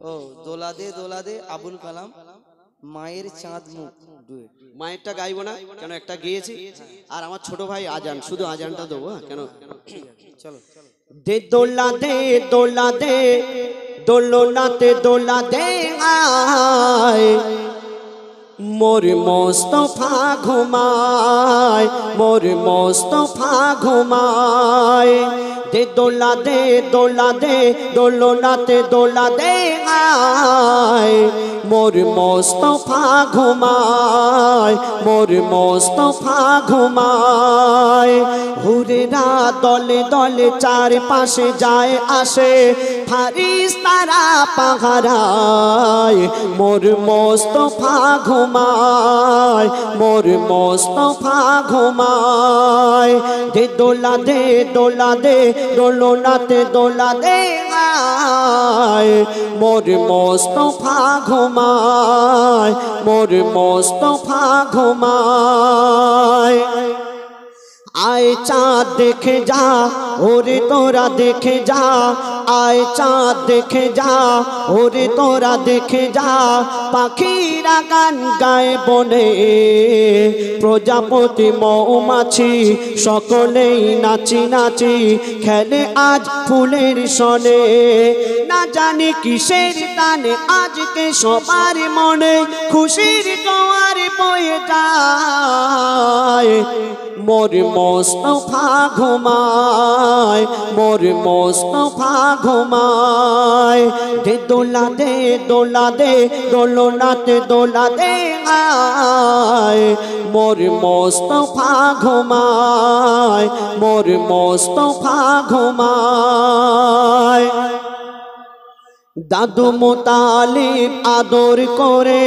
ও দোলা দে আবুল কালাম মায়ের চাঁদ মুখ ডুয়েট। মায়েরটা গাইবো না কেন, একটা গেয়েছি। আর আমার ছোট ভাই আজান, শুধু আজানটা দেবো। হ্যাঁ, কেন চলো দে দোলা দে দোলা দে দোলনাতে দোলা দে আয় মোর মোস্তফা ঘুমায়, মোর মোস্তফা ঘুমায়। দে দোলা দে দোলনাতে দোলা দে আয় মোর মোস্তফা ঘুমায়, মোর মোস্তফা ঘুমায়। হুরেরা দলে দলে চারপাশে যায় আসে, ফারিস্তারা পাহারায় মোর মোস্তফা ঘুমায়, মোর মোস্তফা ঘুমায়। দে দোলা দে দোলনাতে দোলা দে আয় মোর মোস্তফা ঘুমায়, মোর মোস্তফা ঘুমায়। আয় চাঁদ দেখে যা ওরে তোরা দেখে যা, আয় চাঁদ দেখে যা ওরে তোরা দেখে যা। পাখিরা গান গায় বনে, প্রজাপতি মৌমাছি সকলেই নাচি নাচি খেলে আজ ফুলের সনে। না জানি কিসের টানে আজকে সবার মনে খুশির জোয়ার বয়ে যায়। মোর মোস্তফা ঘুমায়, মোর মোস্তফা ঘুমায়। দে দোলা দে দোলনাতে দোলা দে আয় মোর মোস্তফা ঘুমায়, মোর মোস্তফা ঘুমায়। দাদু মুতালিব আদর করে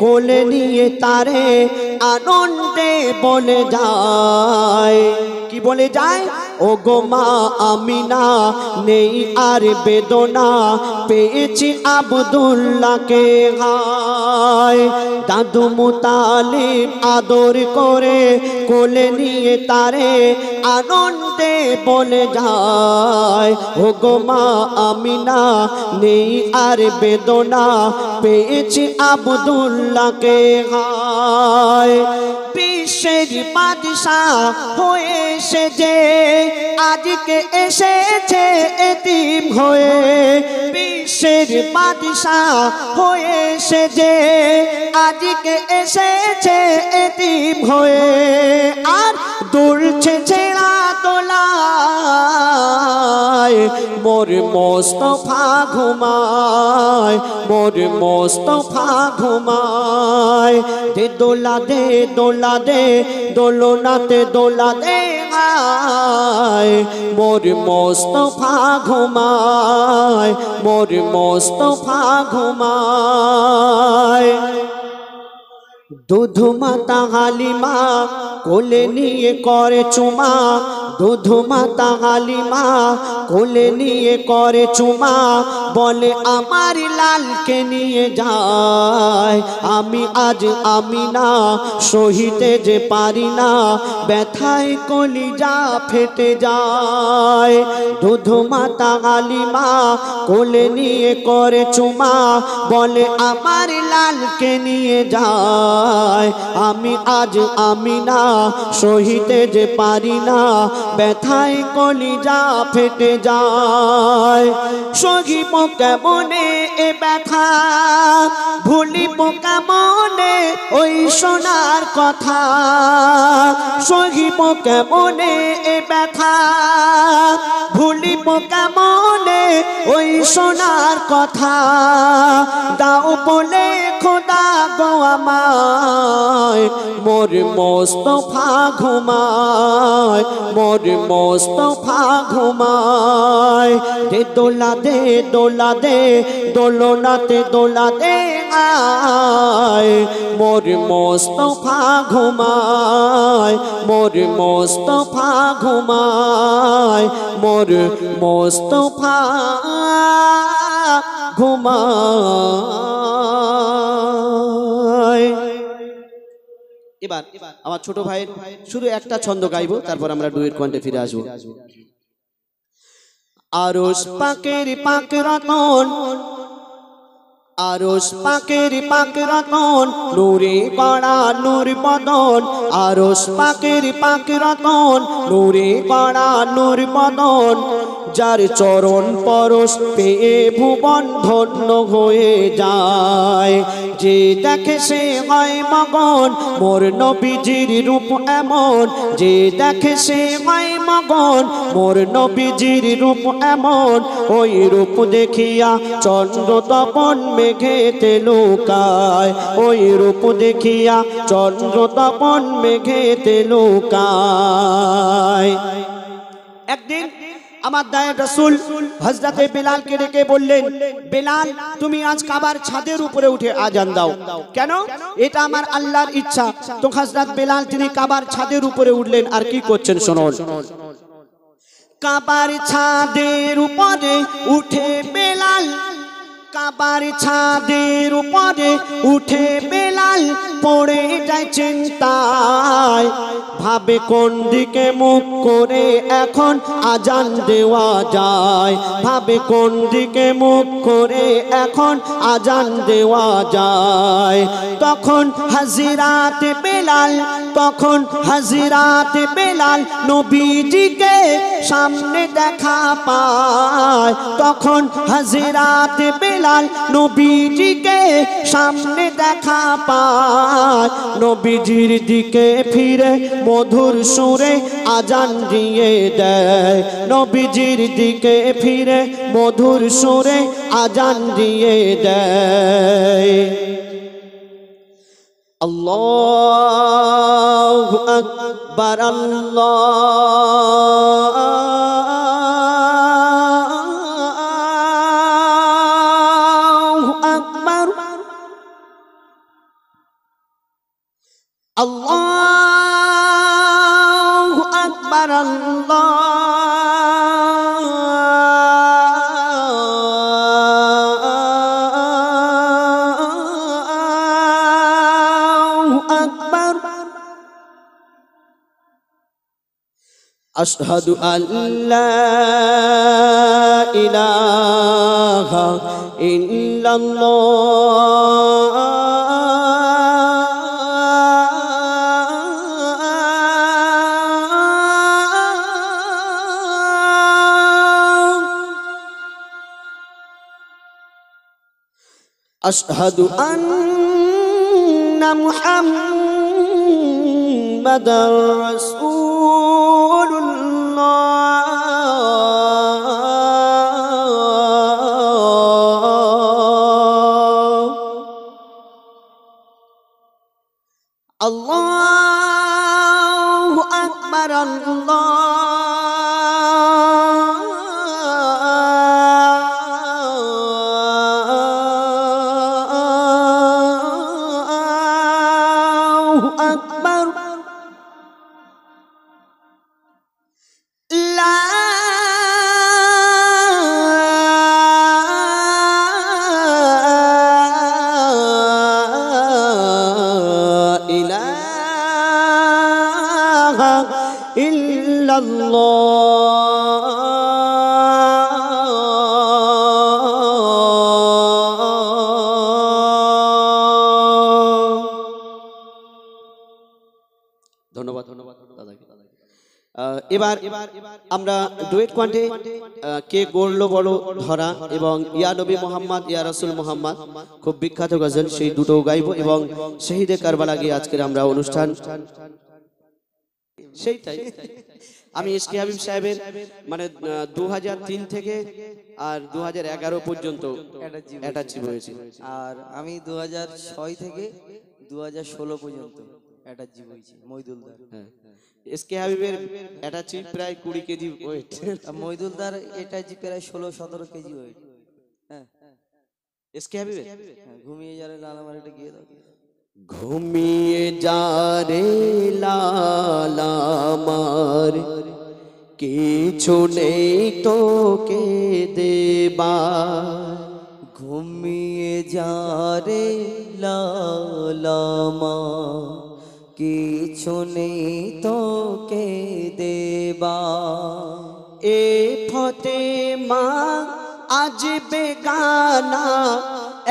কোলে নিয়ে তারে আনন্দে বলে যায়। কি বলে যায়? ও গো মা আমিনা নেই আর বেদনা, পেয়েছি আব্দুল্লাহকে হায়। দাদু মুতালিব আদর করে কোলে নিয়ে তারে আনন্দে বলে যায়। ও গো মা আমিনা নেই আর বেদনা, পেয়েছি আব্দুল্লাহকে হায়। বিশ্বের বাদশাহ হয়ে সে যে আজকে এসেছে এতিম হয়ে, বিশ্বের বাদশাহ হয়ে সে যে আজকে এসেছে এতিম হয়ে। আর দুলছে ছেঁড়া দোলায় মোর মোস্তফা ঘুমায়, মোর মোস্তফা ঘুমায়। দে দোলা দে দোলনাতে দোলা দে আয় মোর মোস্তফা ঘুমায়, মোর মোস্তফা ঘুমায়। দুধু মাতা হালিমা কোলে নিয়ে করে চুমা, দুধু মাতা হালিমা কোলে নিয়ে করে চুমা। বলে আমার লালকে নিয়ে যায়, আমি আজ আমিনা সহিতে যে পারি না, ব্যথায় কলিজা ফেটে যায়। দুধু মাতা হালিমা কোলে নিয়ে করে চুমা, বলে আমার লালকে নিয়ে যায়, আমি আজ আমিনা সহিতে যে পারি না, ব্যথায় কলিজা ফেটে যায়। সহিব কেমনে এ ব্যথা, ভুলিব কেমনে ওই সোনার কথা। সহিব কেমনে এ ব্যথা, ভুলিব কেমনে ওই সোনার কথা। দাও বলে খোদা গো আমায় মোর মোস্তফা ঘুমায়, মোর মোস্তফা ঘুমায়। দে দোলা দে দোলনাতে দোলা দে আয় মোর মোস্তফা ঘুমায়, মোর মোস্তফা ঘুমায়, মোর মোস্তফা ঘুমায়। এবার আমার ছোট ভাইয়ের শুধু একটা ছন্দ গাইবো, তারপর আমরা ডুয়েট কণ্ঠে ফিরে আসবো। আরশ পাকের পাক রতন আরশ পাকের পাক রতন নূরে কড়া নূর বদন আরশ পাকের পাক রতন নূরে কড়া নূর বদন যার চরণ পরশ পেয়ে ভুবন ধন্য হয়ে যায় যে দেখে সে হয় মগন মোর নবীজির রূপ এমন যে দেখে সে হয় মগন মোর নবীজির রূপ এমন ওই রূপ দেখিয়া চন্দ্র তপন মেঘেতে লুকায় ওই রূপ দেখিয়া চন্দ্র তপন মেঘেতে লুকায় একদিন আমার দায়ের রাসূল হযরতে বেলালকে ডেকে বললেন বেলাল তুমি আজ কাবার ছাদের উপরে উঠে আজান দাও কেন এটা আমার আল্লাহর ইচ্ছা তো হযরত বেলাল তিনি কাবার ছাদের উপরে উঠলেন আর কি করছেন শুনুন কাবার ছাদের উপরে উঠে বেলাল কাবার ছাদের উপরে উঠে বেলাল পড়ে যায় চিন্তায় ভাবে কোন দিকে মুখ করে এখন আজান দেওয়া যায় ভাবে কোন দিকে মুখ করে এখন আজান দেওয়া যায় তখন হাজিরাতে বেলাল নবীজিকে সামনে দেখা পায় তখন হাজিরাতে বেলাল নবীজিকে সামনে দেখা পায় নবীজির দিকে ফিরে মধুর সুরে আজান দিয়ে দেয় নবীজির দিকে ফিরে মধুর সুরে আজান দিয়ে দেয় আল্লাহু আকবার আল্লাহু আকবার আল্লাহু আকবার আল্লাহু আকবার আশহাদু আল্লা ইলাহা ইল্লাল্লাহ আশহাদু আন্না মুহাম্মাদার রাসূলুল্লাহ আল্লাহু আকবার আল্লাহু আকবার লা ইলাহা ইল্লাল্লাহ ধন্যবাদ দাদাকে এবার আমরা ডুয়েট কোয়ান্টে কে গড়লো বড় ধরা এবং ইয়া নবী মোহাম্মদ ইয়া রাসূল মোহাম্মদ খুব বিখ্যাত গজল সেই দুটো গাইবো এবং শহীদে কারবালা গিয়ে আজকের আমরা অনুষ্ঠান সেইটাই আমি এসকে হাবিব সাহেবের মানে 2003 থেকে আর 2011 পর্যন্ত অ্যাটাচিভ হয়েছে আর আমি 2006 থেকে 2016 পর্যন্ত অ্যাটাচিভ হয়েছি মইদুলদার হ্যাঁ এসকে হাবিবের অ্যাটাচিভ প্রায় 20 কেজি ওয়েট মইদুলদার অ্যাটাচিভ প্রায় 16-17 কেজি ওয়েট হ্যাঁ এসকে হাবিবের ঘুমিয়ে যারে লালামারিটা গিয়ে দাও ঘুমিয়ে যা রে লালামার কিছু নেই তোকে দেবা ঘুমিয়ে যা রে লালামা কিছু নেই তোকে দেবা এ ফতেমা আজ বেগানা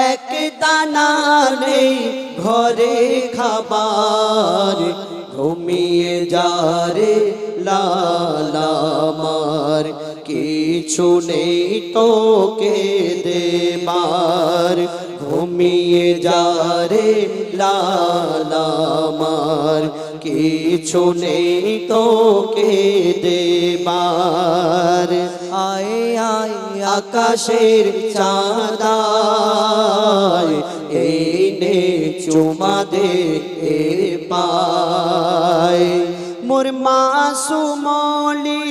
এক দানা নেই ঘরে খাবার, ঘুমিয়ে যা রে লালা আমার, কিছু নেই তোকে দেবার, ঘুমিয়ে যা রে লালা আমার, কিছু নেই তোকে দেবার। আয় আয় আকাশের চাঁদায়, এই নে চুমা দে এ পায়, মোর মাসুমলি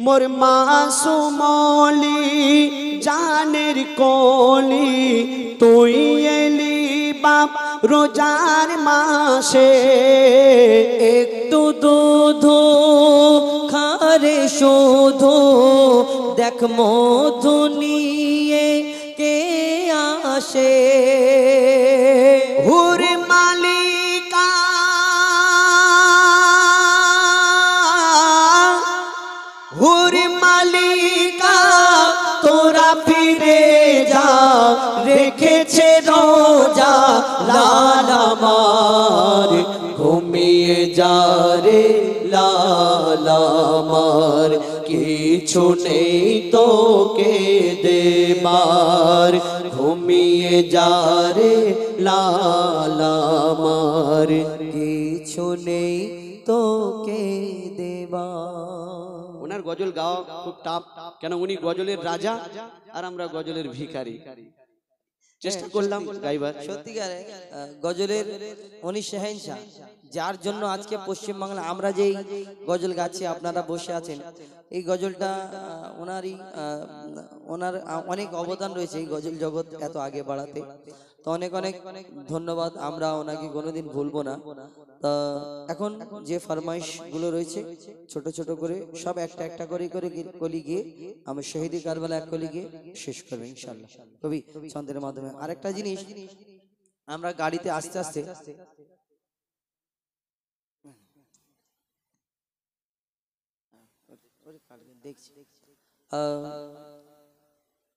মোর মাসুমলি জানের কলি, তুই এলি বাপ রোজার মাসে, একটু দুধ খারে শুধু, দেখ মধু নিয়ে কে আসে। হুর মালিকা হুর মালিকা তোরা ফিরে যা, রেখেছে রোজা লাল আমার, ঘুমিয়ে যা রে লাল আমার, কিছু নেই তোকে দেবার, ঘুমিয়ে যা রে লাল আমার, কিছু নেই তোকে দেবা। ওনার গজল গাওয়া খুব টাফ, কেন উনি গজলের রাজা আর আমরা গজলের ভিখারি। চেষ্টা করলাম গাইবার। সত্যিকারে গজলের উনি শেহেনশাহ, যার জন্য আজকে পশ্চিমবাংলা আমরা যেই গজল গাচ্ছি, আপনারা বসে আছেন, এই গজলটা ওনারই, ওনার অনেক অবদান রয়েছে এই গজল জগৎ এত আগে বাড়াতে। তো অনেক অনেক ধন্যবাদ, আমরা ওনাকে কোনোদিন ভুলবো না। তা এখন যে ফরমাইশ গুলো রয়েছে ছোট ছোট করে সব একটা একটা করে করে কলি গিয়ে আমি শহীদি কারবালা এক কলি গিয়ে শেষ করবো ইনশাআল্লাহ কবি ছন্দের মাধ্যমে। আরেকটা জিনিস, আমরা গাড়িতে আস্তে আস্তে দেখছি,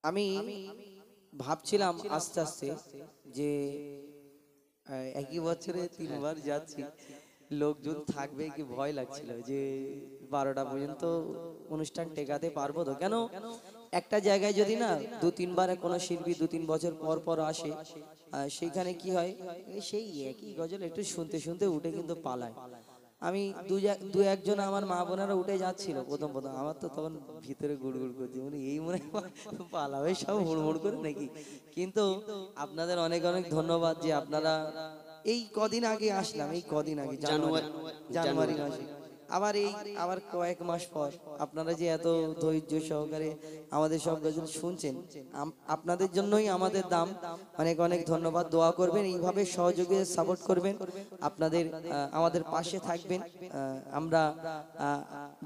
আমি ভাবছিলাম আস্তে আস্তে যে একই বছরে 3 বার যাচ্ছি, লোকজন থাকবে কি ভয় লাগছিল যে 12টা পর্যন্ত অনুষ্ঠান টেকাতে পারবো তো। কেন একটা জায়গায় যদি না 2-3 বার কোনো শিল্পী 2-3 বছর পর পর আসে, সেইখানে কি হয়, সেই একই গজল একটু শুনতে শুনতে উঠে কিন্তু পালায়। আমি দু একজন আমার মা বোনেরা উঠে যাচ্ছিল প্রথম প্রথম, আমার তো তখন ভিতরে গুড়গুড় করছে, মানে এই মনে পালাবে সব হুড়মুড় করে নাকি। কিন্তু আপনাদের অনেক অনেক ধন্যবাদ যে আপনারা এই কদিন আগে আসলাম, এই কদিন আগে জানুয়ারি মাসে আবার কয়েক মাস পর আপনারা যে এত ধৈর্য সহকারে আমাদের সব গজল শুনছেন, আপনাদের জন্যই আমাদের দাম। অনেক অনেক ধন্যবাদ, দোয়া করবেন, এইভাবে সহযোগিতা সাপোর্ট করবেন, আপনাদের আমাদের পাশে থাকবেন। আমরা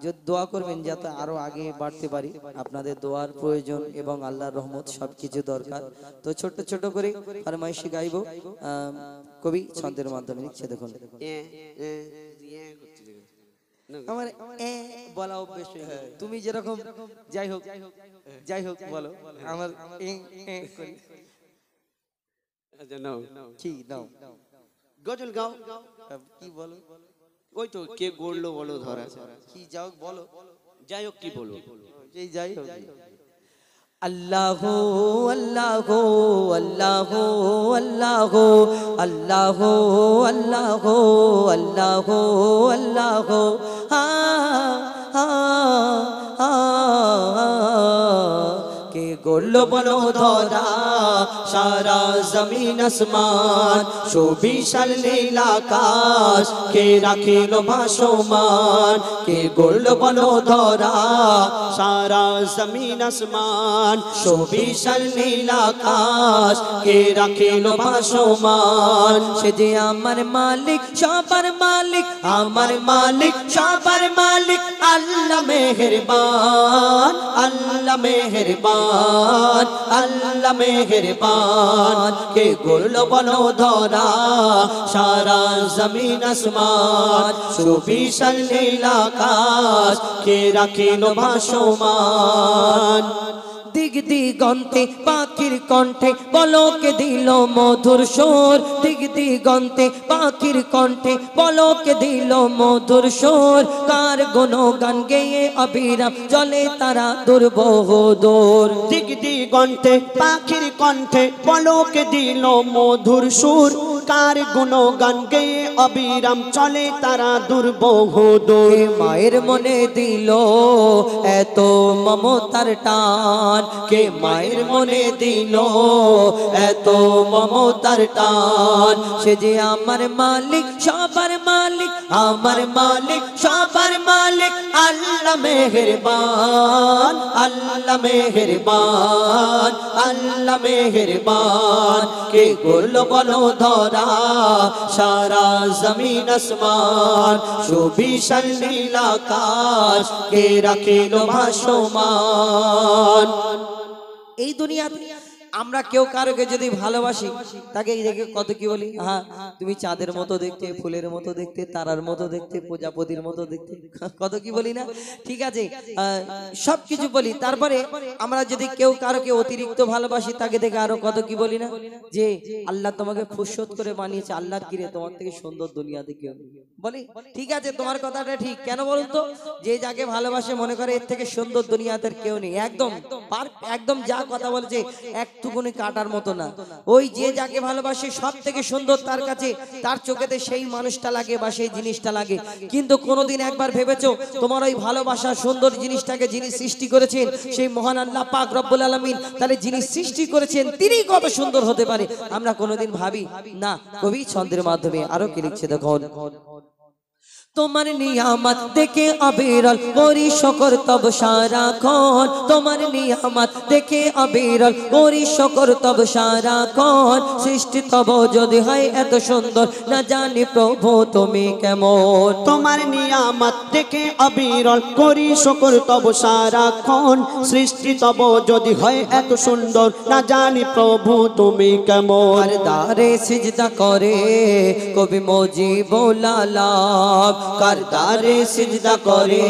যদি দোয়া করবেন যাতে আরো আগে বাড়তে পারি, আপনাদের দোয়ার প্রয়োজন এবং আল্লাহর রহমত সবকিছু দরকার। তো ছোট ছোট করে ফরমাইশি গাইবো, কবি ছন্দের মাধ্যমে লিখছে। দেখুন আমার বলা অভ্যেস, তুমি যেরকম যাই হোক বলো, আমার কি নাও গজল গাও, কি বলো, ওই তো কে গড়লো বলো ধরা, কি যাও বলো, যাই হোক কি বলবো, এই যাই হোক। আল্লাহ আল্লাহ আল্লাহ আল্লাহ আল্লাহ আল্লাহ আল্লাহ আল্লাহ, কে গড়লো বলো ধরা সারা জমিন আসমান, সুবিশাল নীল আকাশ কে রাখিল ভাসমান, কে গড়লো বলো ধরা সারা জমিন আসমান, সুবিশাল নীল আকাশ কে রাখিল ভাসমান, সে যে আমার মালিক সবার মালিক, আমার মালিক সবার মালিক, আল্লাহ মেহেরবান, আল্লাহ মেহেরবান, আল্লাহ মেহেরবান। মেহেরবান কে গড়ল বলো ধরা সারা জমিন আসমান সুবিশাল নীল আকাশ কে রাখিল ভাসমান দিগ দিগন্তে পাখির কণ্ঠে পলকে দিল মধুর সুর দিগ দিগন্তে পাখির কণ্ঠে পলকে দিল মধুর সুর কার গুণগান গেয়ে অবিরাম চলে তারা দুর্বহ দূর দিগ দিগন্তে পাখির কণ্ঠে পলকে দিল মধুর সুর কার গুণগান গেয়ে অবিরাম চলে তারা দুর্বহ দূর মায়ের মনে দিল এত মমতার টান কে মায়ের মনে দিল এত মমতার টান সে যে আমার মালিক সবার মালিক আমার মালিক সবার মালিক আল্লাহ মেহেরবান আল্লাহ মেহেরবান আল্লাহ মেহেরবান কে গড়ল বলো ধরা সারা জমিন আসমান সুবিশাল নীল আকাশ কে রাখিল ভাসমান এই দুনিয়া আমরা কেউ কারোকে যদি ভালোবাসি তাকে দেখে কত কি বলি হ্যাঁ তুমি চাঁদের মতো দেখতে ফুলের মতো দেখতে তারার মতো দেখতে প্রজাপতির মতো দেখতে কত কি বলি না ঠিক আছে সবকিছু বলি তারপরে আমরা যদি কেউ কারোকে অতিরিক্ত ভালোবাসি তাকে দেখে আরো কত কি বলি না যে আল্লাহ তোমাকে ফুরসত করে বানিয়েছে আল্লাহ কিরে তোমার থেকে সুন্দর দুনিয়াতে কেউ বলি ঠিক আছে তোমার কথাটা ঠিক কেন বলুন তো যে যাকে ভালোবাসে মনে করে এর থেকে সুন্দর দুনিয়াতে কেউ নেই একদম একদম যা কথা বলছে একটুকুনি কাটার মতো না ওই যে যাকে ভালোবাসে সব থেকে সুন্দর তার কাছে তার চোখেতে সেই মানুষটা লাগে বা সেই জিনিসটা লাগে কিন্তু কোনোদিন একবার ভেবেছো তোমার ওই ভালোবাসা সুন্দর জিনিসটাকে যিনি সৃষ্টি করেছেন সেই মহান আল্লাহ পাক রব্বুল আলামিন তাহলে যিনি সৃষ্টি করেছেন তিনি কত সুন্দর হতে পারে আমরা কোনোদিন ভাবি না কবি ছন্দের মাধ্যমে আরো কি লিখছে দেখুন তোমার নিয়ামত দেখে অবিরল করি শুকর তব সারাক্ষণ তোমার নিয়ামত দেখে অবিরল করি শুকর তব সারাক্ষণ সৃষ্টি তব যদি হয় এত সুন্দর না জানি প্রভু তুমি কেমন তোমার নিয়ামত দেখে অবিরল করি শুকর তব সারাক্ষণ সৃষ্টি তব যদি হয় এত সুন্দর না জানি প্রভু তুমি কেমন আর দারে সিজদা করে কবি মুজিবুল আলম কারদারে সিজদা করে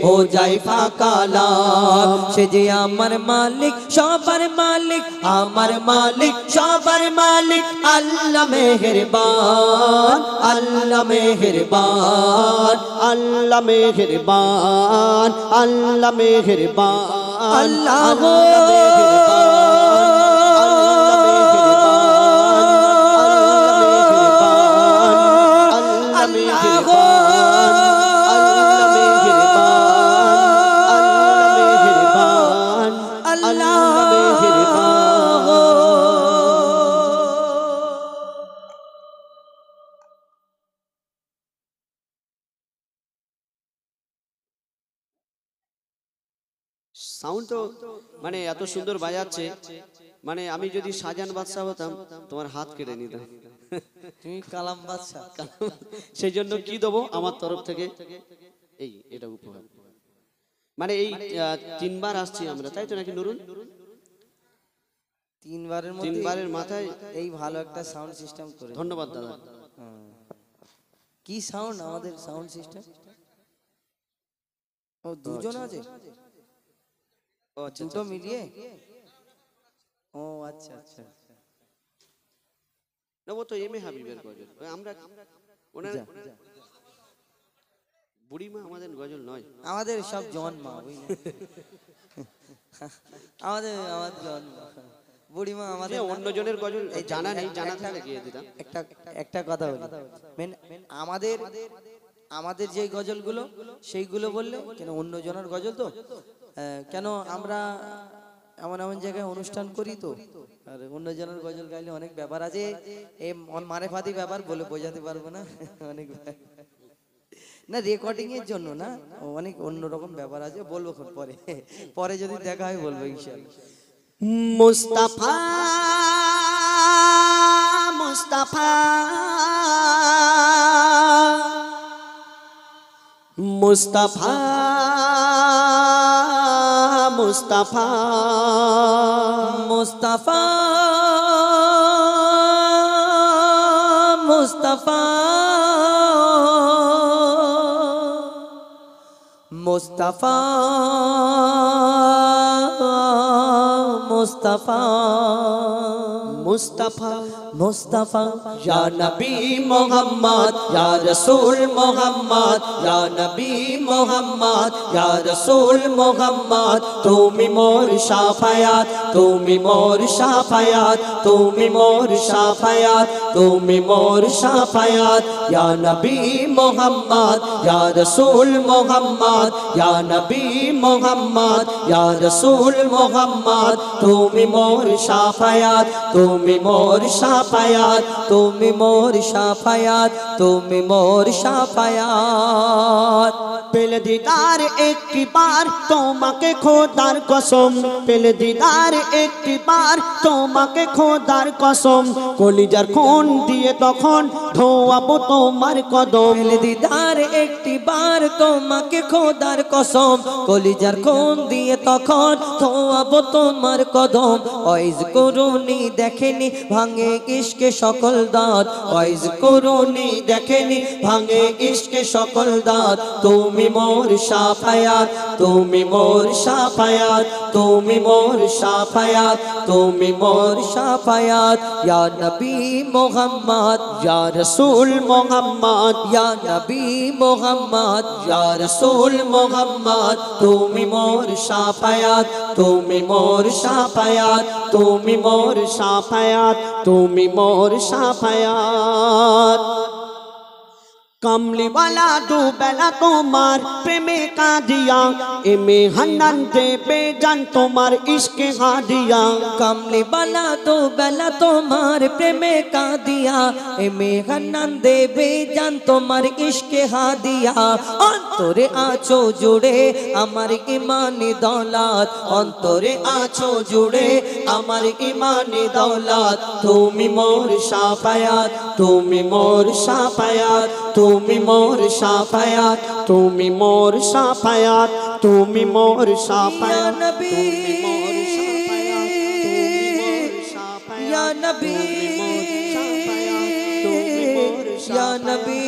হো যায় ফাঁকা লাভ সে যে আমার মালিক সবার মালিক আমার মালিক সবার মালিক আল্লাহ মেহেরবান আল্লাহ মেহেরবান আল্লাহ মেহেরবান আল্লাহ মেহেরবান আল্লাহ সাউন্ড তো মানে এত সুন্দর বাজাচ্ছে মানে আমি যদি শাহজাহান বাদশা হতাম তোমার হাত কেটে নিতাম তুমি কালাম বাদশা সেই জন্য কি দেবো আমার তরফ থেকে এই এটা উপহার মানে এই তিনবার আসছি আমরা তাই তো নাকি নুরুল তিনবারের মাথায় এই ভালো একটা সাউন্ড সিস্টেম করে ধন্যবাদ দাদা কি সাউন্ড আমাদের সাউন্ড সিস্টেম ও দুজন আছে ও আচ্ছা দুটো মিলিয়ে ও আচ্ছা আচ্ছা না ও তো এমএ হাবিবের গজল আমরা ওনার বুড়িমা আমাদের গজল নয় আমাদের সব জন মা আমাদের জন মা বুড়িমা আমাদের অন্যজনের গজল জানা নেই জানা থাকলে গিয়ে দিতাম একটা কথা বলি আমাদের যে গজলগুলো সেইগুলো বললে কেন অন্যজনের গজল তো কেন আমরা এমন এমন জায়গায় অনুষ্ঠান করি তো আর অন্যজনের গজল গাইলে অনেক ব্যাপার আছে এই মারেফাতি ব্যাপার বলে বোঝাতে পারবো না অনেক না রেকর্ডিং এর জন্য না অনেক অন্যরকম ব্যাপার আছে বলবো পরে পরে যদি দেখা হয় বলবো ইনশাআল্লাহ মুস্তাফা মুস্তাফা মুস্তাফা মুস্তাফা মুস্তাফা মুস্তাফা মুস্তাফা মুস্তাফা মুস্তাফা মুস্তাফা ইয়া নবী মোহাম্মদ ইয়া রাসূল মোহাম্মদ ইয়া নবী মোহাম্মদ ইয়া রাসূল মোহাম্মদ তুমি মোর শাফায়াত তুমি মোর শাফায়াত তুমি মোর শাফায়াত তুমি মোর শাফায়াত ইয়া নবী মোহাম্মদ ইয়া রাসূল মোহাম্মদ ইয়া নবী মোহাম্মদ ইয়া রাসূল মোহাম্মদ তুমি মোর শাফায়াত তুমি মোর শাফায়াত তুমি মোর শাফায়াত তুমি মোর শাফায়াত পেলে দিদার একটি বার তোমাকে খোদার কসম পেলে দিদার একটি বার তোমাকে খোদার কসম কলিজার খুন দিয়ে তখন ধোয়াবো তোমার কদম পেলে দিদার একটি বার তোমাকে খোদার কসম কলিজার খুন দিয়ে তখন ধোয়াবো তোমার কদম ওয়াইজ করুনি দেখেনি ভাঙে ইশকে সকল দাঁত ওয়াইজ করুনি দেখেনি ভাঙে ইশকে সকল দাঁত তুমি মোর শাফায়াত তুমি মোর শাফায়াত তুমি মোর শাফায়াত তুমি মোর শাফায়াত ইয়া নবী মুহাম্মদ ইয়া রাসূল মোহাম্মদ ইয়া নবী মুহাম্মদ ইয়া রাসূল মোহাম্মদ তুমি মোর শাফায়াত তুমি মোর শাফায়াত তুমি মোর শাফায়াত তুমি মোর শাফায়াত कमली वाला दो बेला तुम्हार प्रेमे का दिया एमे हन्नन दे बेजान तुम्हार इश्क हा दिया कमली वाला दो बेला तुम्हार प्रेमे का दिया एमे हन्नन दे बेजान तुम्हार इश्क हा दिया अंतरे आछो जुड़े আমার ইমানি দৌলত अंतरे आछो जुड़े আমার ইমানি दौलत তুমি মোর শাফায়াত তুমি মোর শাফায়াত তুমি মোর শাফায়াত তুমি মোর শাফায়াত তুমি মোর শাফায়াত নবী ইয়া নবী ইয়া নবী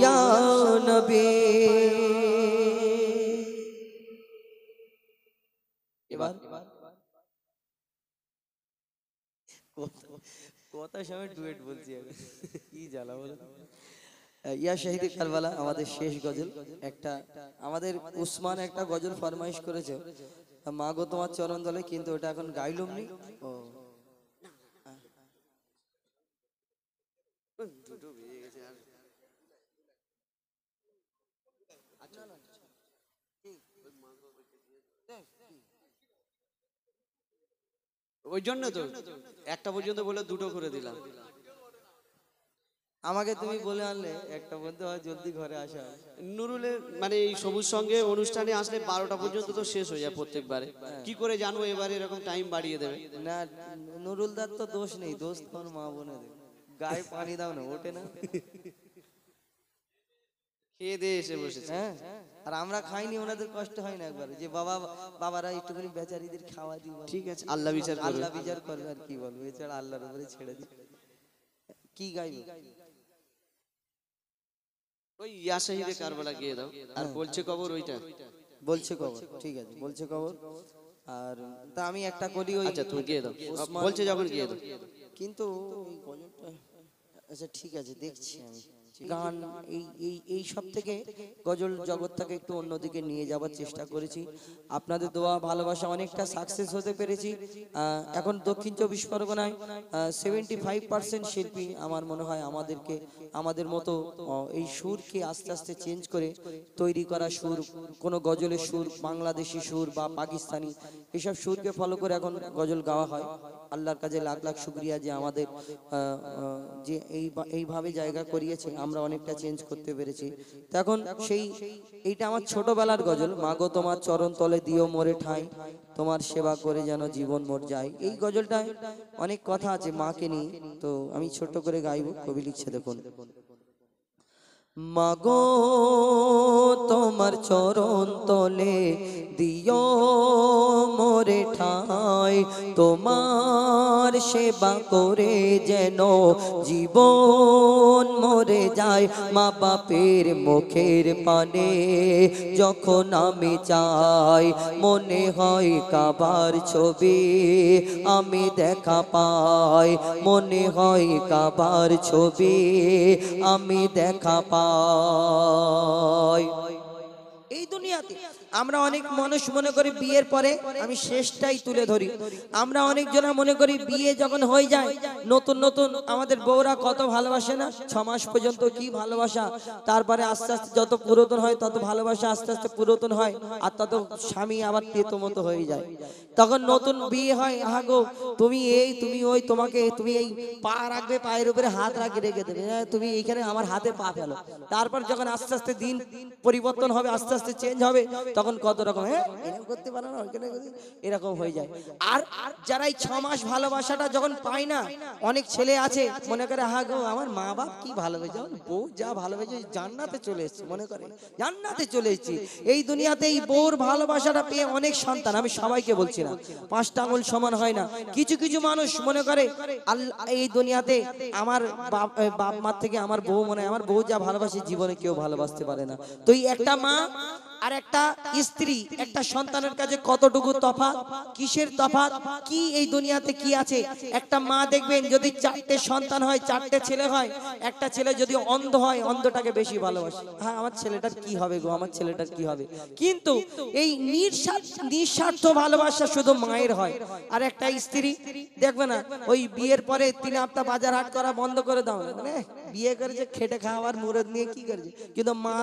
ইয়া নবী এবার কথা সময় ডুয়েট বলছি আমি কি জ্বালা বলো ইয়া শহীদ কারবালা আমাদের শেষ গজল একটা আমাদের উসমান একটা গজল ফরমাইশ করেছে মা গো তোমার চরণ তলে কিন্তু ওটা এখন গাইলুম নি ও ওই জন্য তো একটা পর্যন্ত বলে দুটো করে দিলাম আমাকে তুমি বলে আনলে একটা বলতে হয় জলদি ঘরে আসা নুরুলের মানে এই সবুজ সঙ্গে অনুষ্ঠানে আসলে 12টা পর্যন্ত তো শেষ হয়ে যায় প্রত্যেকবারে কি করে জানবো এবারে এরকম টাইম বাড়িয়ে দেবে না নুরুলদার তো দোষ নেই দোষ তোর মা বোনেদের গায়ে পানি দাও না ওঠে না খেয়ে দিয়ে এসে বসেছে হ্যাঁ আর আমরা খাইনি ওনাদের কষ্ট হয় না একবার যে বাবারা একটুখানি বেচারিদের খাওয়া দিব ঠিক আছে আল্লাহ বিচার করবে আল্লাহ বিচার করবে আর কি বলবো এছাড়া আল্লাহর উপরে ছেড়ে দিই কি গাইবো ওই ইয়া শহীদে কারবালা গিয়ে দাও আর বলছে কবর ওইটা বলছে কবর ঠিক আছে বলছে কবর আর তা আমি একটা করি ওই আচ্ছা তুমি গিয়ে দাও বলছে যখন গিয়ে দাও কিন্তু এই গজলটা আচ্ছা ঠিক আছে দেখছি আমি গান এই সব থেকে গজল জগৎটাকে একটু অন্যদিকে নিয়ে যাওয়ার চেষ্টা করেছি আপনাদের দোয়া ভালোবাসা অনেকটা সাকসেস হতে পেরেছি এখন দক্ষিণ 24 পরগনায় 75% শিল্পী আমার মনে হয় আমাদের মতো এই সুরকে আস্তে আস্তে চেঞ্জ করে তৈরি করা সুর কোনো গজলের সুর বাংলাদেশি সুর বা পাকিস্তানি এসব সুরকে ফলো করে এখন গজল গাওয়া হয় আল্লাহর কাছে লাখ লাখ শুকরিয়া যে আমাদের যে এইভাবে জায়গা করিয়েছে আমরা অনেকটা চেঞ্জ করতে পেরেছি তো এখন এইটা আমার ছোটবেলার গজল মাগো তোমার চরণ তলে দিও মোরে ঠাই তোমার সেবা করে যেন জীবন মোর যায় এই গজলটায় অনেক কথা আছে মাকে নিয়ে তো আমি ছোট করে গাইবো কবি লিখছে দেখুন মাগো তোমার তোমার চরণ তলে দিও মোরে ঠাই, তোমার সেবা করে যেন জীবন মরে যায়। মা বাপের মুখের পানে যখন আমি চাই, মনে হয় কাবার ছবি আমি দেখা পাই, মনে হয় কাবার ছবি আমি দেখা পাই। এই দুনিয়াতে আমরা অনেক মানুষ মনে করি বিয়ের পরে, আমি শেষটাই তুলে ধরি, আমরা অনেক জনা মনে করি বিয়ে যখন হয়ে যায় নতুন নতুন আমাদের বউরা কত ভালোবাসে না, 6 মাস পর্যন্ত কি ভালোবাসা, তারপরে আস্তে আস্তে যত পুরাতন হয় তত ভালোবাসা আস্তে আস্তে পুরাতন হয়, আর তত স্বামী আবার তেতো মতো হয়ে যায়। তখন নতুন বিয়ে হয়, আহা গো তুমি এই তুমি ওই, তোমাকে তুমি এই পা রাখবে, পায়ের উপরে হাত রাখে রেখে দেবে, তুমি এইখানে আমার হাতে পা ফেলো। তারপর যখন আস্তে আস্তে দিন পরিবর্তন হবে, আস্তে আস্তে চেঞ্জ হবে, তখন কত রকম এরকম করতে পারো না, ওইখানে এরকম হয়ে যায়। আর যারা এই 6 মাস ভালোবাসাটা যখন পায় না, অনেক ছেলে আছে মনে করে হা গো আমার মা বাপ কি ভালোবেসে, বউ যা ভালোবেসে জান্নাতে চলে এসেছে, মনে করে জান্নাতে চলে এসেছি। এই দুনিয়াতে এই বউর ভালোবাসাটা পেয়ে অনেক সন্তান, আমি সবাইকে বলছি না, 5টা আঙুল সমান হয় না, কিছু কিছু মানুষ মনে করে আল্লাহ এই দুনিয়াতে আমার বাপ মার থেকে আমার বউ মনে হয়, আমার বউ যা ভালোবাসে জীবনে কেউ ভালোবাসতে পারে না। তো এই একটা মা আর একটা স্ত্রী, একটা সন্তানের কাছে কতটুকু তফাৎ, কিসের তফাৎ, কি এই দুনিয়াতে কি আছে। একটা মা দেখবেন যদি 4টে সন্তান হয়, 4টে ছেলে হয়, একটা ছেলে যদি অন্ধ হয়, অন্ধটাকে বেশি ভালোবাসে, হ্যাঁ আমার ছেলেটার কি হবে গো, আমার ছেলেটার কি হবে। কিন্তু এই নিঃস্বার্থ ভালোবাসা শুধু মায়ের হয়। আর একটা স্ত্রী দেখবে না, ওই বিয়ের পরে 3 হপ্তাহ বাজার হাট করা বন্ধ করে দাও, মানে বিয়ে করেছে খেটে খাওয়ার মুরদ নিয়ে কি করেছে, কিন্তু মা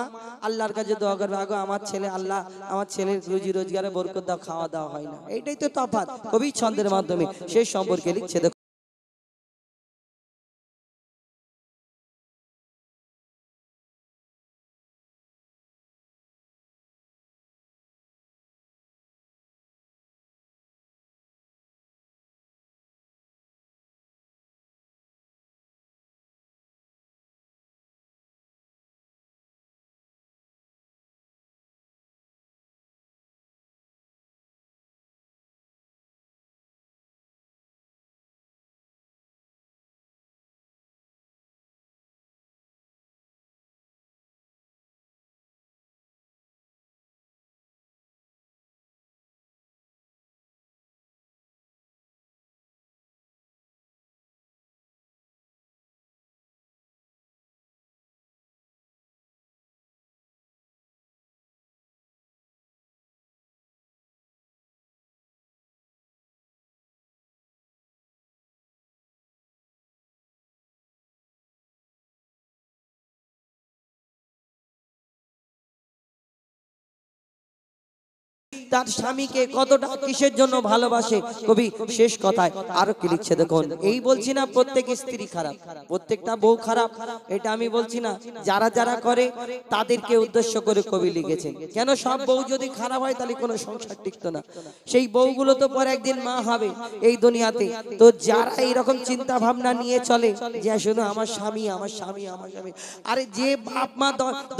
আল্লাহর কাছে দোয়া করবে, আগো আমার ছেলে, আল্লাহ আমার ছেলের রুজি রোজগারে বরকত দাও, খাওয়া দাওয়া হয় না। এইটাই তো তফাৎ। কবি ছন্দের মাধ্যমে সেই সম্পর্কে লিখছে, দেখো তার স্বামীকে কতটা কিসের জন্য ভালোবাসে। কবি শেষ কথায় আরো কি লিখছে দেখুন, এই বলছি না প্রত্যেক স্ত্রী খারাপ, প্রত্যেকটা বউ খারাপ, এটা আমি বলছি না, যারা যারা করে তাদেরকে উদ্দেশ্য করে কবি লিখেছেন। কেন সব বউ যদি খারাপ হয় তাহলে কোনো সংসার টিকতো না, সেই বউগুলো তো পরে একদিন মা হবে এই দুনিয়াতে। তো যারা এইরকম চিন্তা ভাবনা নিয়ে চলে যে শুধু আমার স্বামী আমার স্বামী আমার স্বামী, আরে যে বাপ মা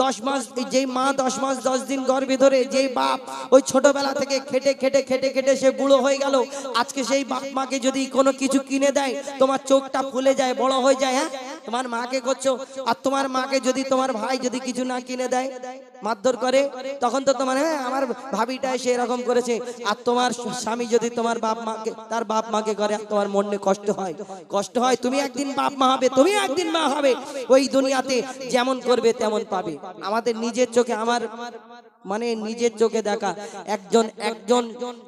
10 মাস, যেই মা 10 মাস 10 দিন গর্ভে ধরে, যেই বাপ ওই ছোটবেলা থেকে খেটে খেটে খেটে খেটে সে বুড়ো হয়ে গেল, আজকে সেই বাপ মাকে যদি কোনো কিছু কিনে দেয় তোমার চোখটা ফুলে যায়, বড় হয়ে যায়, হ্যাঁ তোমার মাকে করছো। আর তোমার মাকে যদি তোমার ভাই যদি কিছু না কিনে দেয়, মারধর করে, তখন তো তোমার হ্যাঁ আমার ভাবিটা এসে এরকম করেছে। আর তোমার স্বামী যদি তোমার বাপ মাকে, তার বাপ মাকে করে, তোমার মনে কষ্ট হয়, কষ্ট হয়। তুমি একদিন বাপ মা হবে, তুমি একদিন মা হবে, ওই দুনিয়াতে যেমন করবে তেমন পাবে। আমাদের নিজের চোখে, আমার মানে নিজের চোখে দেখা, একজন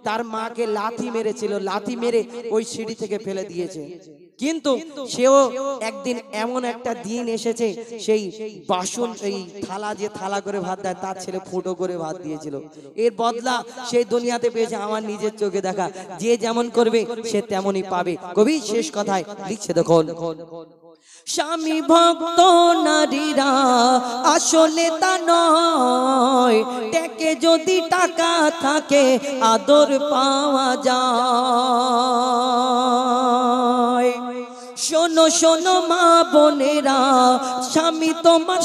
তার মাকে লাথি মেরেছিল, লাথি মেরে ওই সিঁড়ি থেকে ফেলে দিয়েছে। কিন্তু সেও একদিন এমন একটা দিন এসেছে, সেই বাসন এই থালা, যে থালা করে ভাত দেয় তার ছেলে ফুটো করে ভাত দিয়েছিল, এর বদলা সেই দুনিয়াতে পেয়েছে। আমার নিজের চোখে দেখা, যে যেমন করবে সে তেমনই পাবে। কবি শেষ কথায় লিখছে দেখুন, স্বামী ভক্ত নারীরা আসলে তা নয়, টেকে যদি টাকা থাকে আদর পাওয়া যায়। শোনো শোনো মা বোনেরা, স্বামী তোমার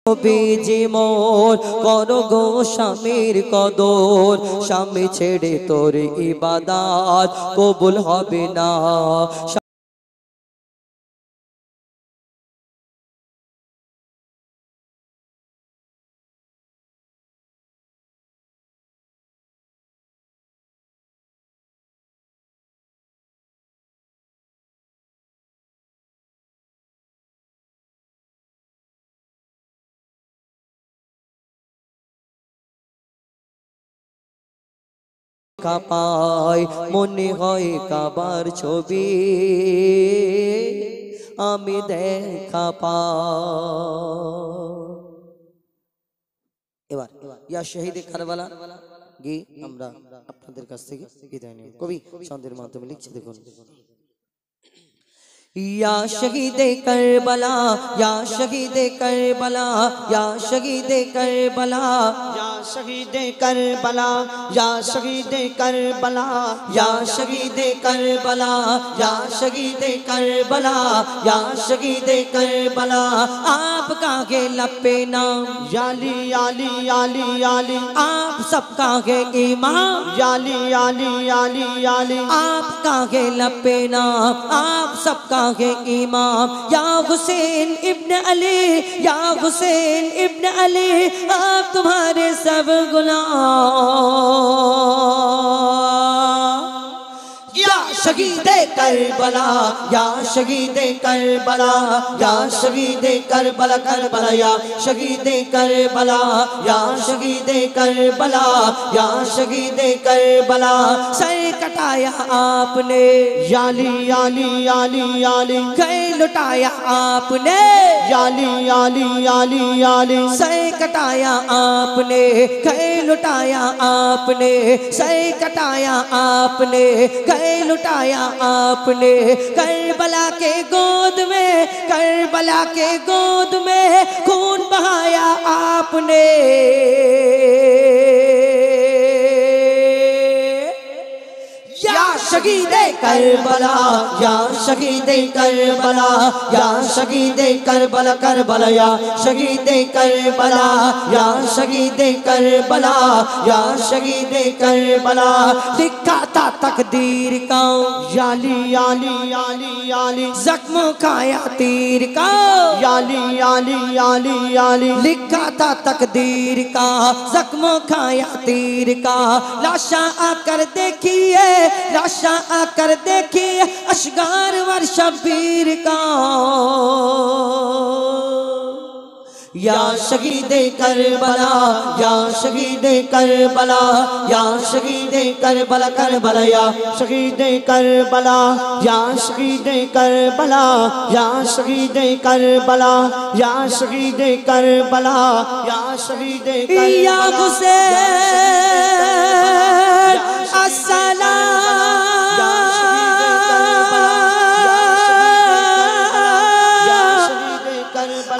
নবীজি মোর করো গো স্বামীর কদর, স্বামী ছেড়ে তোর ইবাদত কবুল হবে না। কাপায় মনে হয় কাবার ছবি, আমি দেখা পাই। এবার ইয়া শহীদে কারবালা গিয়ে আমরা আপনাদের কাছ থেকে বিদায় নেব। কবি ছন্দের মাধ্যমে লিখছে, দেখুন। या शहीदे करबला, या शहीदे करबला, या शहीदे करबला, या शहीदे करबला, या शहीदे करबला, या शहीदे करबला, या शहीदे करबला, या शहीदे करबला। आपका है लपे नाम याली याली याली याली, आप सबका है इमाम याली याली याली याली, आपका है लपे नाम आप सबका है इमाम। या हुसैन इब्न अली, या हुसैन इब्न अली, आप तुम्हारे सब गुलाम। या शहीदे करबला, या शहीदे करबला, या शहीदे करबला करबला, या शहीदे करबला, या शहीदे करबला, या शहीदे करबला। सर कटाया आपने, याली याली याली याली, गए लुटाया आपने, याली याली याली याली, सर कटाया आपने, गए लुटाया आपने, सर कटाया आपने, गए लुटाया आपने। करबला के गोद में, करबला के गोद में खून बहाया आपने। या शहीदे करबला, या शहीदे करबला, या शहीदे करबला करबला, या शहीदे करबला, या शहीदे करबला, या शहीदे करबला। लिखा था तकदीर का, याली याली याली याली, जख्म खाया तीर का, याली याली याली याली, लिखा था तकदीर का, जख्म खाया तीर का। लाशा आकर देखिए, लाशा आकर देखिए, अशगार वर शबीर का। या शहीदे करबला, या शहीदे करबला, या शहीदे करबला करबला, या शहीदे करबला, या शहीदे करबला, या शहीदे करबला, या शहीदे करबला, या शहीदे करबला। या हुसैन अस्सलाम,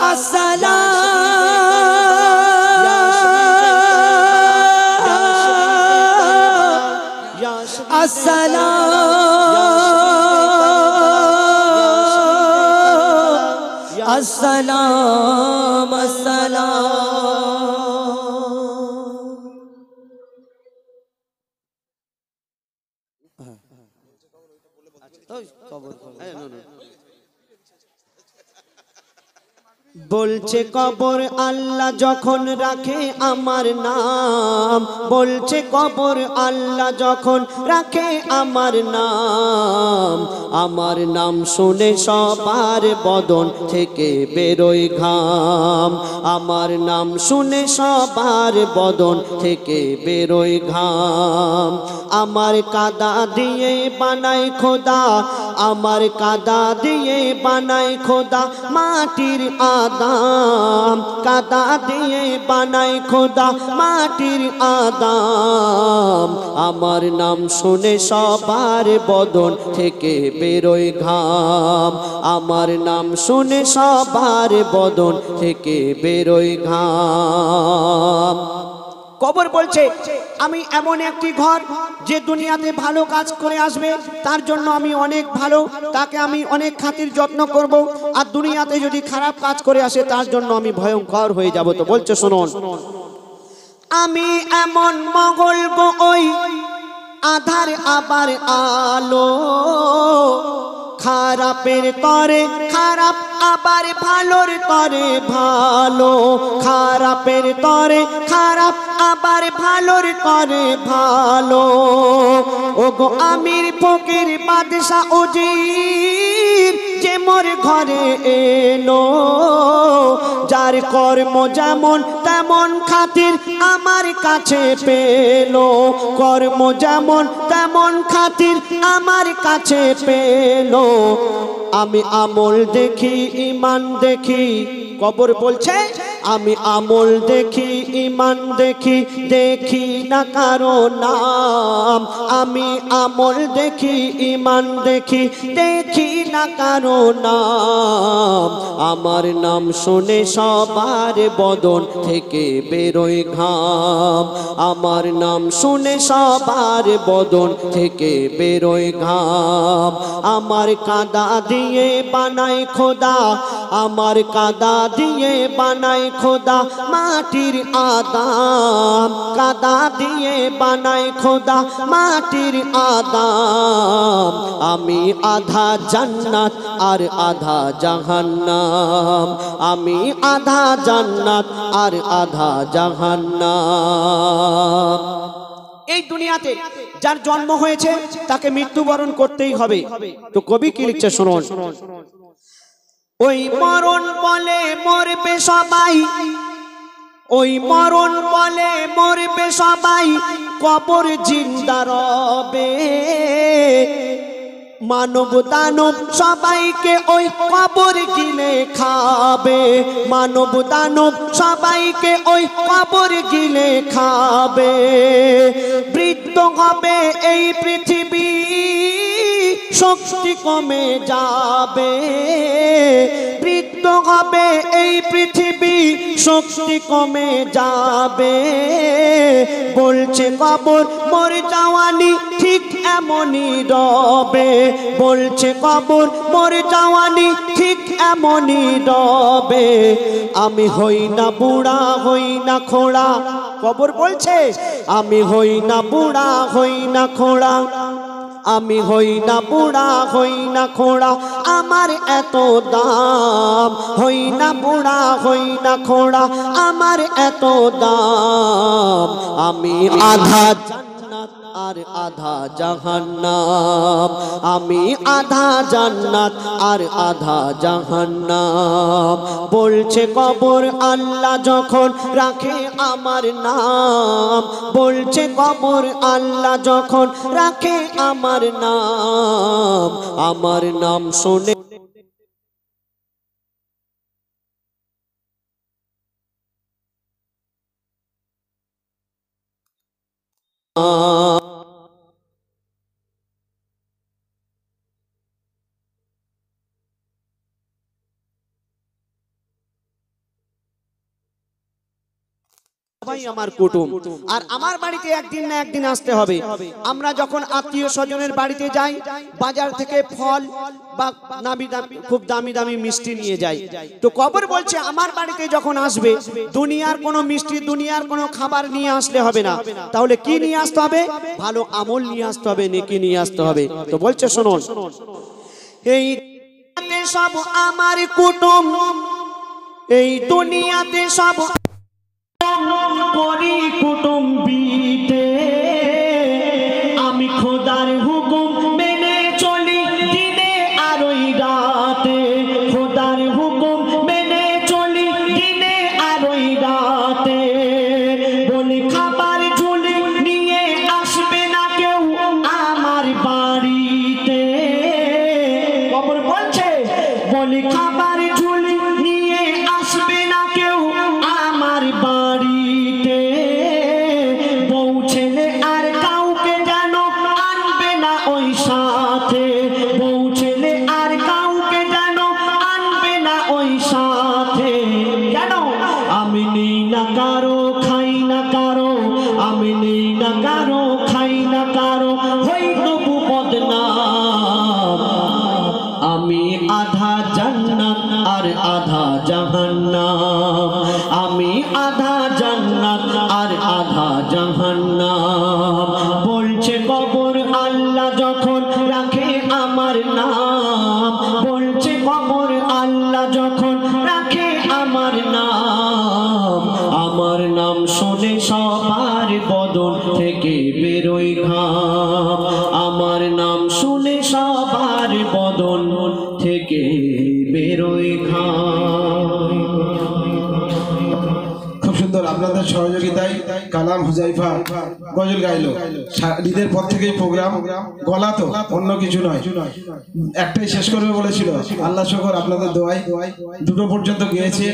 अस्सलाम, अस्सलाम, अस्सलाम, বলছে কবর আল্লাহ যখন রাখে আমার নাম, বলছে কবর আল্লাহ যখন রাখে আমার নাম শুনে সবার বদন থেকে বেরোয় ঘাম, আমার নাম শুনে সবার বদন থেকে বেরোয় ঘাম। আমার কাদা দিয়ে বানায় খোদা, আমার কাদা দিয়ে বানায় খোদা মাটির আদাম, কাদা দিয়ে বানায় খোদা মাটির আদাম। আমার নাম শুনে সবার বদন থেকে বেরোয় ঘাম, আমার নাম শুনে সবার বদন থেকে বেরোয় ঘাম। কবর বলছে আমি এমন একটি ঘর যে দুনিয়াতে ভালো কাজ করে আসবে তার জন্য আমি অনেক ভালো, তাকে আমি অনেক খাতির যত্ন করব, আর দুনিয়াতে যদি খারাপ কাজ করে আসে তার জন্য আমি ভয়ঙ্কর হয়ে যাব। তো বলছে শুনুন, আমি এমন মঙ্গল গো ওই আধার আবার আলো, খারাপের তরে খারাপ আবার ভালোর তরে ভালো, খারাপের তরে খারাপ আবার ভালোর তরে ভালো। ওগো আমির ফকির বাদশা উজির যে মোর ঘরে এলো, যার কর্ম যেমন তেমন খাতির আমার কাছে পেলো, কর্ম যেমন তেমন খাতির আমার কাছে পেলো। আমি আমল দেখি ঈমান দেখি, কবর বলছে আমি আমল দেখি ঈমান দেখি, দেখি না কারো নাম। আমি আমল দেখি ঈমান দেখি, দেখি না কারো নাম। আমার নাম শুনে সবার বদন থেকে বেরোয় ঘাম, আমার নাম শুনে সবার বদন থেকে বেরোয় ঘাম। আমার কাদা দিয়ে বানাই খোদা, আমার কাদা দিয়ে বানাই খোদা মাটির আদাম, কাদা দিয়ে বানাই খোদা মাটির আদাম। আমি আধা জান্নাত আর আধা জাহান্নাম, আমি আধা জান্নাত আর আধা জাহান্নাম। এই দুনিয়াতে যার জন্ম হয়েছে তাকে মৃত্যুবরণ করতেই হবে। তো কবি কি লিখছে শুনুন, ওই মরণ বলে মরবে সবাই, ওই মরণ বলে মরবে সবাই, কবর জিন্দা রবে। মানব দানব সবাইকে ওই কবর গিলে খাবে, মানব দানব সবাইকে ওই কবর গিলে খাবে। বৃদ্ধ হবে এই পৃথিবী, শক্তি কমে যাবে, বৃদ্ধ হবে এই পৃথিবী, শক্তি কমে যাবে। বলছে কবর মোর জওয়ানি ঠিক এমনই রবে, বলছে কবর মোর জওয়ানি ঠিক এমনই রবে। আমি হই না বুড়া হই না খোড়া, কবর বলছে আমি হই না বুড়া হই না খোড়া, আমি হই না বুড়া হই না খোড়া, আমার এত দাম। হই না বুড়া হই না খোড়া, আমার এত দাম। আমি আধা জান্নাত আর আধা জাহান্নাম, আমি আধা জান্নাত আর আধা জাহান্নাম। বলছে কবর আল্লাহ যখন রাখে আমার নাম, বলছে কবর আল্লাহ যখন রাখে আমার নাম শুনে আমার কুটুম, আর আমার বাড়িতে একদিন না একদিন আসতে হবে। আমরা যখন আত্মীয় স্বজনের বাড়িতে যাই, বাজার থেকে ফল বা খুব দামি দামি মিষ্টি নিয়ে যাই। তো কবর বলছে আমার বাড়িতে যখন আসবে দুনিয়ার কোনো মিষ্টি দুনিয়ার কোনো খাবার নিয়ে আসলে হবে না, তাহলে কি নিয়ে আসতে হবে? ভালো আমল নিয়ে আসতে হবে, নেকি নিয়ে আসতে হবে। তো বলছে শুনুন, এই সব আমার কুটুম, এই দুনিয়াতে সব করি কুটুম্বিতে, আমি খোদার হুকুম মেনে চলি দিনে আর ওই রাতে, খোদার হুকুম মেনে চলি দিনে আর ওই রাতে। বলি খাবার ঝুলি নিয়ে আসবে না কেউ আমার বাড়িতে, কবর বলছে বলি খাবার ঝুলি নিয়ে আসবে না কেউ আমার বাড়িতে। কারো খাই না কারো হই তবু বদনাম আমি আধা জান্নাত আর আধা জাহান্নাম আমি আধা জান্নাত আর আধা জাহান্নাম বলছে কবর আল্লাহ যখন রাখে আমার নাম বলছে কবর আল্লাহ যখন রাখে আমার নাম শুনে সবার বদন থেকে বেরোয় ঘাম আমার নাম শুনে সবার বদন থেকে বেরোয় ঘাম। খুব সুন্দর আপনাদের সহযোগিতায় কালাম হুজাইফা গজল গাইলো। ঈদের পর থেকেই প্রোগ্রাম, গলা তো অন্য কিছু নয়, একটাই শেষ করবে বলেছিল। আল্লাহ শুকর আপনাদের দোয়ায় দুটো পর্যন্ত গিয়েছে,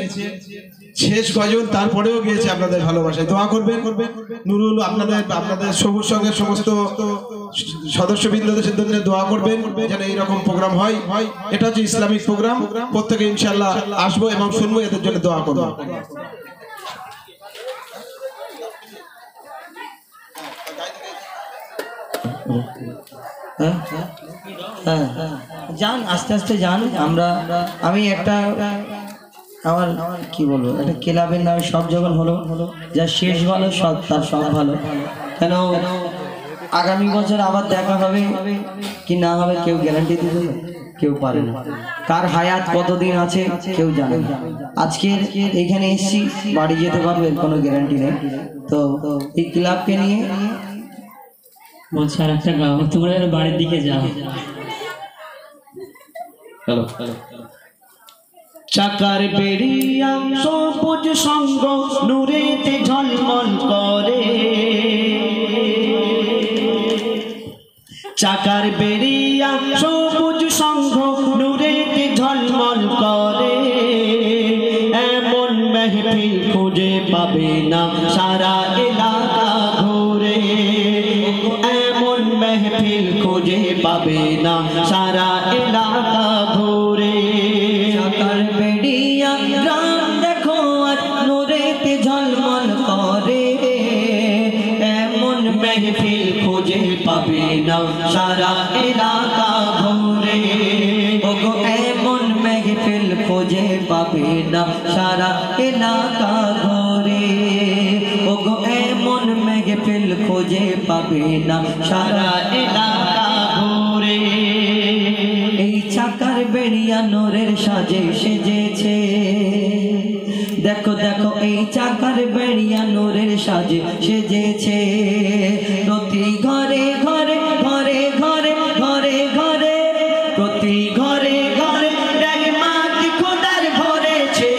শেষ গজল তারপরেও গিয়েছে আপনাদের ভালোবাসায়। দোয়া করবেন নুরুল, আপনাদের সবুজ সঙ্গের সমস্ত সদস্যবৃন্দদের জন্য দোয়া করবেন যেন এইরকম প্রোগ্রাম হয়। এটা হচ্ছে ইসলামিক প্রোগ্রাম, প্রত্যেকে ইনশাআল্লাহ আসবো এবং শুনবো, এদের জন্য দোয়া করবো। যান আস্তে আস্তে যান। আমি একটা আমার কি বলবো, একটা ক্লাবের নামে সব যখন হলো, যা শেষ ভালো সব তার সব ভালো। কেন আগামী বছর আবার দেখা হবে কি না হবে কেউ গ্যারান্টি দিতে কেউ পারে না। কার হায়াত কতদিন আছে কেউ জানে না। আজকের এখানে এসেছি, বাড়ি যেতে পারবে কোনো গ্যারান্টি নেই। তো এই ক্লাবকে নিয়ে বলছি আর একটা গাও, তোমরা বাড়ির দিকে যাও। চলো চাকার বেড়িয়া সবুজ সঙ্গ নূরেতে ঝলমল করে চাকার বেড়িয়া সবুজ সঙ্গ নূরেতে ঝলমল করে এমন মেহফিল খুঁজে পাবে না সারা এলাকা ঘুরে এমন মেহফিল খুঁজে পাবে না সারা এলাকা ঘুরে চাকার বেড়িয়া গ্রাম দেখো আর নূরেতে ঝলমল করে এমন মেহফিল খুঁজে পাবে না সারা এলাকা ঘুরে ওগো এমন মেহফিল খুঁজে পাবে না সারা এলাকা ঘুরে ওগো এমন মেহফিল খুঁজে পাবে না সারা এলাকা ঘুরে এই চাকার বেড়িয়া নূরের সাজে সেজেছে দেখো দেখো এই চাকার বেড়িয়া নূরের সাজে সেজেছে প্রতি ঘরে ঘরে ঘরে ঘরে ঘরে ঘরে প্রতি ঘরে ঘরে রহমত খোদার ভরেছে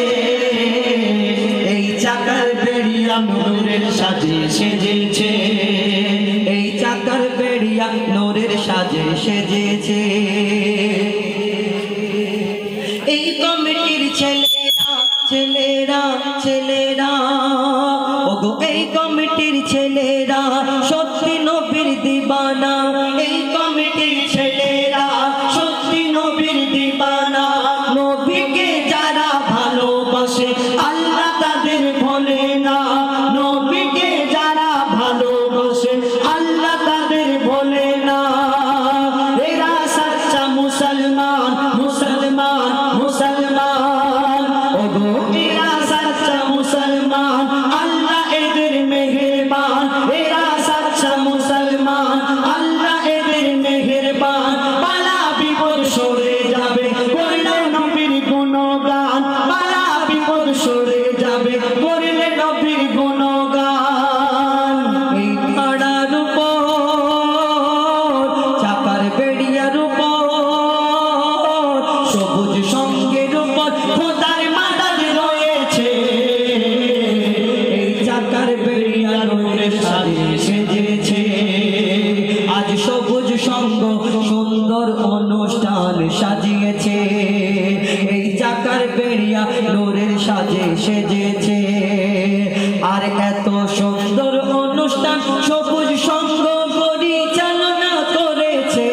এই চাকার বেড়িয়া নূরের সাজে সেজেছে এই চাকার বেড়িয়া নূরের সাজে সেজেছে এই কমিটির ছেলেরা ছেলেরা ছেলেরা ওগো এই কমিটির ছেলেরা সত্যি নবীর দিবানা এই কমিটির ছেলেরা সত্যি নবীর দিবানা নবীকে যারা ভালোবাসে আল্লাহ তাদের ভোলে না নবীকে যারা ভালোবাসে আল্লাহ তাদের ভোলে না এরা সচ্চা মুসলমান মুসলমান মুসলমান ওগো এরা সচ্চা মুসলমান আল্লাহ এদের মেহেরবান এরা সচ্চা মুসলমান আল্লাহ এদের মেহেরবান বালা বিপদ সরে যাবে করলে নবীর গুণগান বালা বিপদ সরে যাবে করলে নবীর গুণগান এই খাড়ার উপর চাকার বেড়িয়ার উপর সবুজ সঙ্গের উপর খোদার মাদাদ রয়েছে এই চাকার বেড়িয়া নূরের সাজে সেজেছে আজ সবুজ সঙ্গ সুন্দর অনুষ্ঠান সাজিয়েছে এই চাকার বেড়িয়া নূরের সাজে সেজেছে আর এত সুন্দর অনুষ্ঠান সবুজ সঙ্গ পরিচালনা করেছে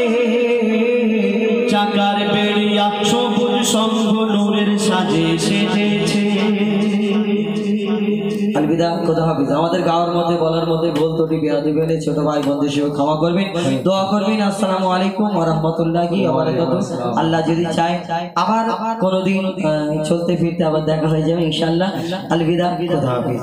চাকার বেড়িয়া সবুজ সঙ্গ নূরের সাজে সেজেছে। আলবিদা, খোদা হাফিজ। আমাদের গাওয়ার মধ্যে বলার মধ্যে ভুল ত্রুটি বেয়াদবি হলে ছোট ভাই বন্ধু হিসেবে ক্ষমা করবেন, দোয়া করবেন। আসসালামু আলাইকুম ওয়া রাহমাতুল্লাহি ওয়া বারাকাতুহু। আল্লাহ যদি চায় আবার কোনোদিন চলতে ফিরতে আবার দেখা হয়ে যাবে ইনশাআল্লাহ। আলবিদা, খোদা হাফেজ।